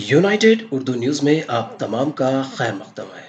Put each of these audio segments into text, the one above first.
United Urdu news में आप तमाम का खैर मकदम है।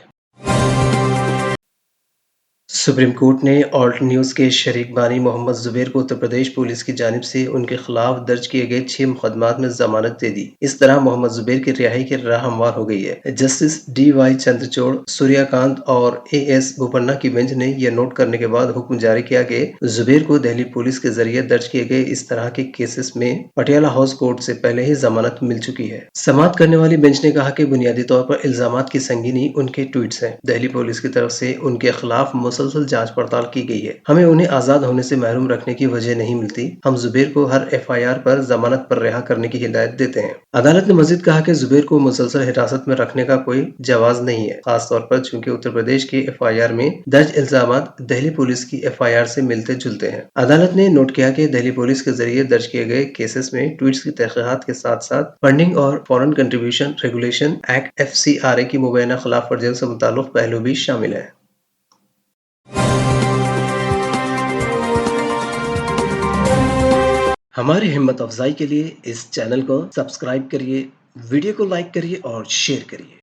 सुप्रीम कोर्ट ने ऑल्ट न्यूज़ के शरीक बानी मोहम्मद जुबैर को उत्तर प्रदेश पुलिस की जानिब से उनके खिलाफ दर्ज किए गए 6 मुकदमात में जमानत दे दी। इस तरह मोहम्मद जुबैर की रिहाई की राह हमवार हो गई है। जस्टिस DY चंद्रचूड़, सूर्यकांत और AS बोपन्ना की बेंच ने यह नोट करने के बाद हुक्म जारी किया कि जुबैर को दिल्ली पुलिस के जरिए दर्ज किए गए इस तरह के केसेस में पटियाला हाउस कोर्ट से पहले ही जमानत मिल चुकी है। समाअत करने वाली बेंच ने कहा कि बुनियादी तौर पर इल्जामात की संगीनी उनके ट्वीट्स हैं। दिल्ली पुलिस की तरफ से उनके खिलाफ मुसलसल जांच पड़ताल की गई है। हमें उन्हें आजाद होने से महरूम रखने की वजह नहीं मिलती। हम जुबैर को हर FIR पर जमानत पर रिहा करने की हिदायत देते हैं। अदालत ने मजीद कहा कि जुबैर को मुसलसल हिरासत में रखने का कोई जवाज नहीं है, खास तौर पर चूंकि उत्तर प्रदेश के FIR में दर्ज इल्जामात दिल्ली पुलिस की FIR से मिलते जुलते हैं। अदालत ने नोट किया कि दिल्ली पुलिस के जरिए दर्ज किए गए केसेस में ट्वीट्स की तहकीकात के साथ साथ फंडिंग और foreign contribution regulation act FCRA की मुबैना खिलाफ वर्जियों से मुताल्लिक पहलू भी शामिल है। हमारी हिम्मत अफजाई के लिए इस चैनल को सब्सक्राइब करिए, वीडियो को लाइक करिए और शेयर करिए।